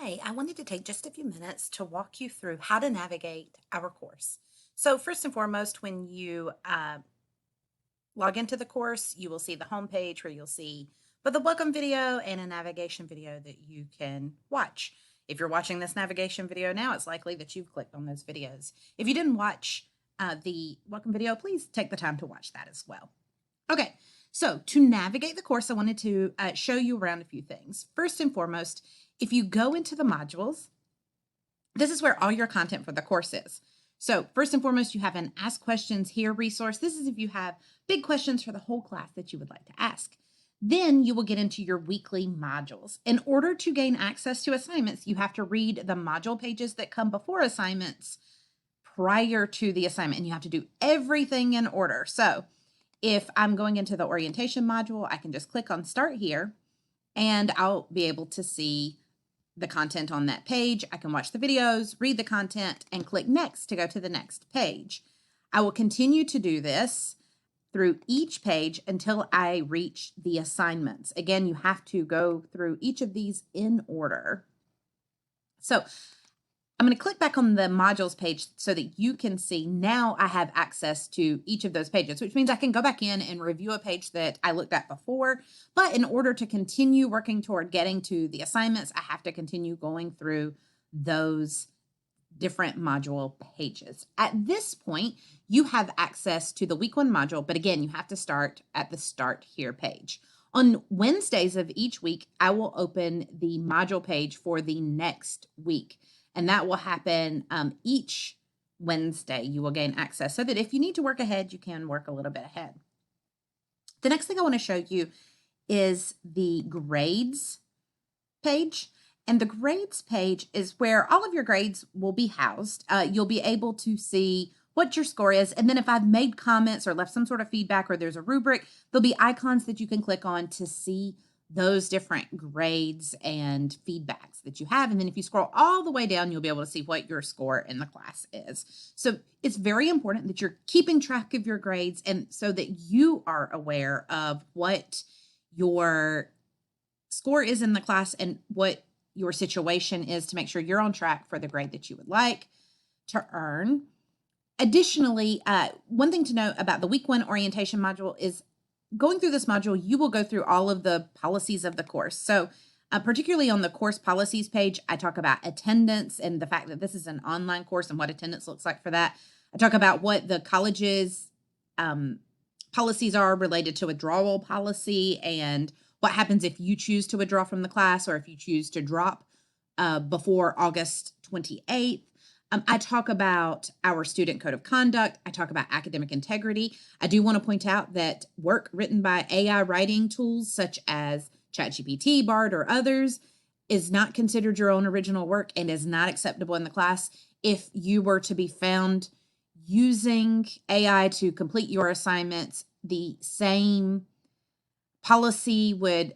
Hi, I wanted to take just a few minutes to walk you through how to navigate our course. So, first and foremost, when you log into the course, you will see the homepage where you'll see both a welcome video and a navigation video that you can watch. If you're watching this navigation video now, it's likely that you've clicked on those videos. If you didn't watch the welcome video, please take the time to watch that as well. Okay, so to navigate the course, I wanted to show you around a few things. First and foremost, if you go into the modules, this is where all your content for the course is. So first and foremost, you have an Ask Questions Here resource. This is if you have big questions for the whole class that you would like to ask. Then you will get into your weekly modules. In order to gain access to assignments, you have to read the module pages that come before assignments prior to the assignment, and you have to do everything in order. So if I'm going into the orientation module, I can just click on Start Here, and I'll be able to see the content on that page. I can watch the videos, read the content, and click Next to go to the next page. I will continue to do this through each page until I reach the assignments. Again, you have to go through each of these in order. So I'm going to click back on the modules page so that you can see now I have access to each of those pages, which means I can go back in and review a page that I looked at before. But in order to continue working toward getting to the assignments, I have to continue going through those different module pages. At this point, you have access to the week one module, but again, you have to start at the Start Here page. On Wednesdays of each week, I will open the module page for the next week. And that will happen each Wednesday. You will gain access so that if you need to work ahead, you can work a little bit ahead. The next thing I want to show you is the grades page. And the grades page is where all of your grades will be housed. You'll be able to see what your score is. And then if I've made comments or left some sort of feedback or there's a rubric, there'll be icons that you can click on to see those different grades and feedbacks that you have. And then if you scroll all the way down, you'll be able to see what your score in the class is. So it's very important that you're keeping track of your grades and so that you are aware of what your score is in the class and what your situation is to make sure you're on track for the grade that you would like to earn. Additionally, one thing to note about the week one orientation module is going through this module, you will go through all of the policies of the course. So particularly on the course policies page, I talk about attendance and the fact that this is an online course and what attendance looks like for that. I talk about what the college's policies are related to withdrawal policy and what happens if you choose to withdraw from the class or if you choose to drop before August 28th. I talk about our student code of conduct. I talk about academic integrity. I do want to point out that work written by AI writing tools such as ChatGPT, Bard, or others is not considered your own original work and is not acceptable in the class. If you were to be found using AI to complete your assignments, the same policy would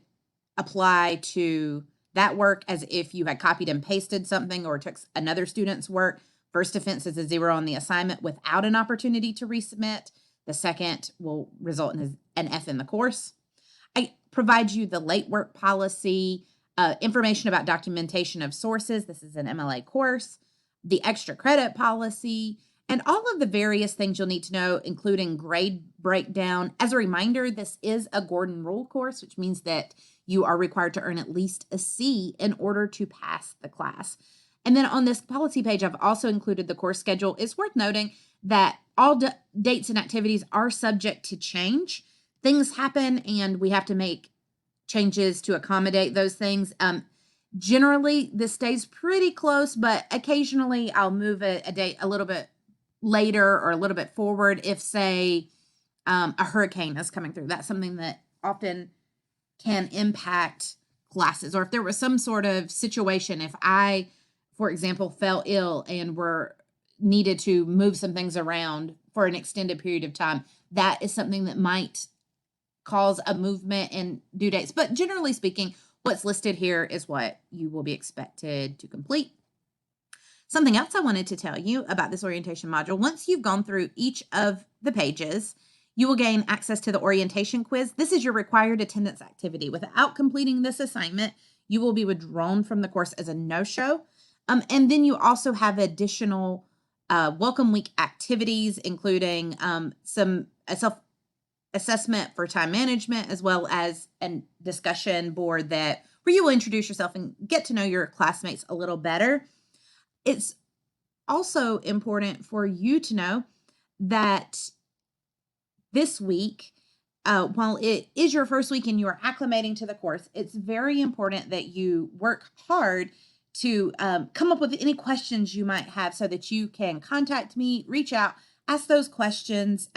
apply to that work as if you had copied and pasted something or took another student's work. First offense is a 0 on the assignment without an opportunity to resubmit. The second will result in an F in the course. I provide you the late work policy, information about documentation of sources. This is an MLA course, the extra credit policy, and all of the various things you'll need to know, including grade breakdown. As a reminder, this is a Gordon Rule course, which means that you are required to earn at least a C in order to pass the class. And then on this policy page, I've also included the course schedule. It's worth noting that all dates and activities are subject to change. Things happen and we have to make changes to accommodate those things. Generally, this stays pretty close, but occasionally I'll move a date a little bit later or a little bit forward if, say, a hurricane is coming through. That's something that often can impact classes. Or if there was some sort of situation, if I, for example, fell ill and were needed to move some things around for an extended period of time, that is something that might cause a movement in due dates. But generally speaking, what's listed here is what you will be expected to complete. Something else I wanted to tell you about this orientation module, once you've gone through each of the pages, you will gain access to the orientation quiz. This is your required attendance activity. Without completing this assignment, you will be withdrawn from the course as a no-show. And then you also have additional welcome week activities, including some self-assessment for time management, as well as a discussion board where you will introduce yourself and get to know your classmates a little better. It's also important for you to know that this week, while it is your first week and you are acclimating to the course, it's very important that you work hard to come up with any questions you might have so that you can contact me, reach out, ask those questions.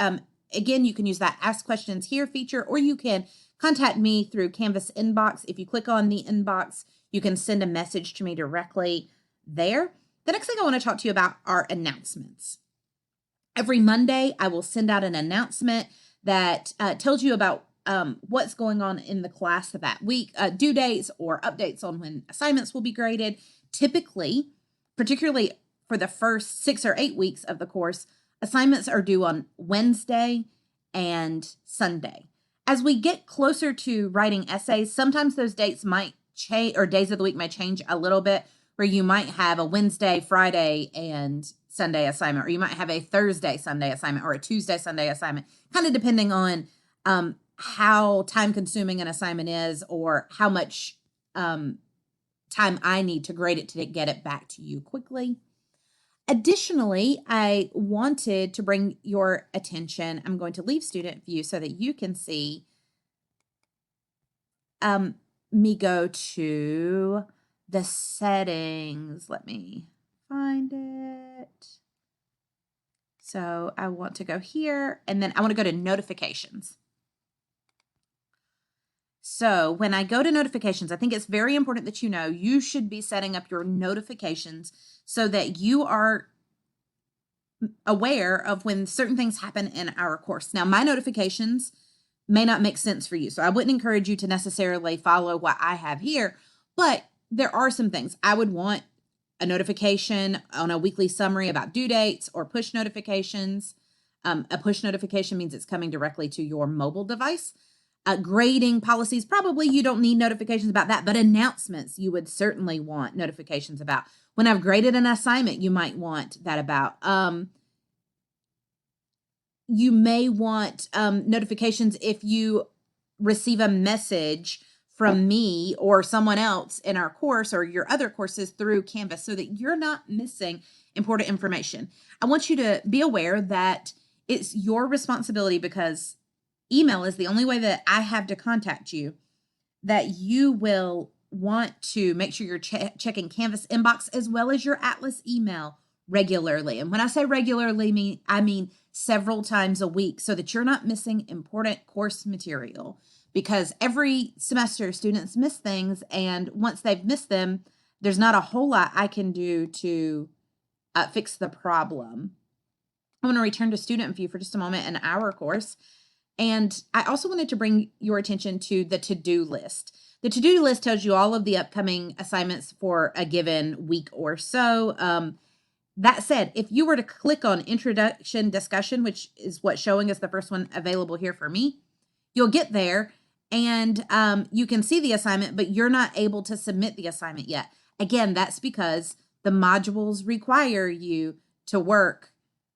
Again, you can use that Ask Questions Here feature, or you can contact me through Canvas inbox. If you click on the inbox, you can send a message to me directly there. The next thing I want to talk to you about are announcements. Every Monday, I will send out an announcement that tells you about what's going on in the class of that week, due dates or updates on when assignments will be graded. Typically, particularly for the first 6 or 8 weeks of the course, assignments are due on Wednesday and Sunday. As we get closer to writing essays, sometimes those dates might change, or days of the week might change a little bit, where you might have a Wednesday, Friday, and Sunday assignment, or you might have a Thursday, Sunday assignment, or a Tuesday, Sunday assignment, kind of depending on how time-consuming an assignment is, or how much time I need to grade it to get it back to you quickly. Additionally, I wanted to bring your attention, I'm going to leave student view so that you can see me go to the settings. Let me find it. So I want to go here, and then I want to go to notifications. So when I go to notifications, I think it's very important that you know you should be setting up your notifications so that you are aware of when certain things happen in our course. Now, my notifications may not make sense for you, so I wouldn't encourage you to necessarily follow what I have here, but there are some things. I would want a notification on a weekly summary about due dates or push notifications. A push notification means it's coming directly to your mobile device. Grading policies, probably you don't need notifications about that, but announcements you would certainly want notifications about. When I've graded an assignment, you might want that about. You may want notifications if you receive a message from me or someone else in our course or your other courses through Canvas, so that you're not missing important information. I want you to be aware that it's your responsibility, because email is the only way that I have to contact you, that you will want to make sure you're checking Canvas inbox as well as your Atlas email regularly. And when I say regularly, I mean several times a week, so that you're not missing important course material, because every semester students miss things, and once they've missed them, there's not a whole lot I can do to fix the problem. I want to return to student view for just a moment in our course. And I also wanted to bring your attention to the to-do list. The to-do list tells you all of the upcoming assignments for a given week or so. That said, if you were to click on Introduction Discussion, which is what's showing as the first one available here for me, you'll get there and you can see the assignment, but you're not able to submit the assignment yet. Again, that's because the modules require you to work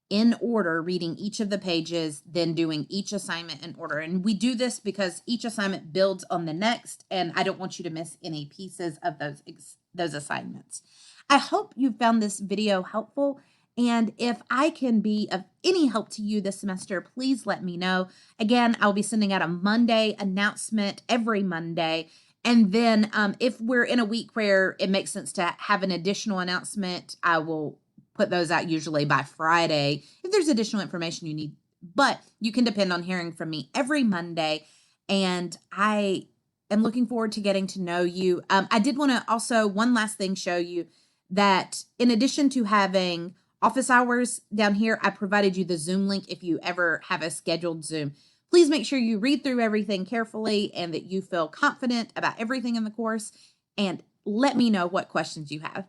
in order, reading each of the pages, then doing each assignment in order. And we do this because each assignment builds on the next, and I don't want you to miss any pieces of those assignments. I hope you found this video helpful, and if I can be of any help to you this semester, please let me know. Again, I'll be sending out a Monday announcement every Monday, and then if we're in a week where it makes sense to have an additional announcement, I will put those out usually by Friday if there's additional information you need. But you can depend on hearing from me every Monday, and I am looking forward to getting to know you. I did want to also, one last thing, show you that in addition to having office hours down here, I provided you the Zoom link if you ever have a scheduled Zoom. Please make sure you read through everything carefully and that you feel confident about everything in the course, and let me know what questions you have.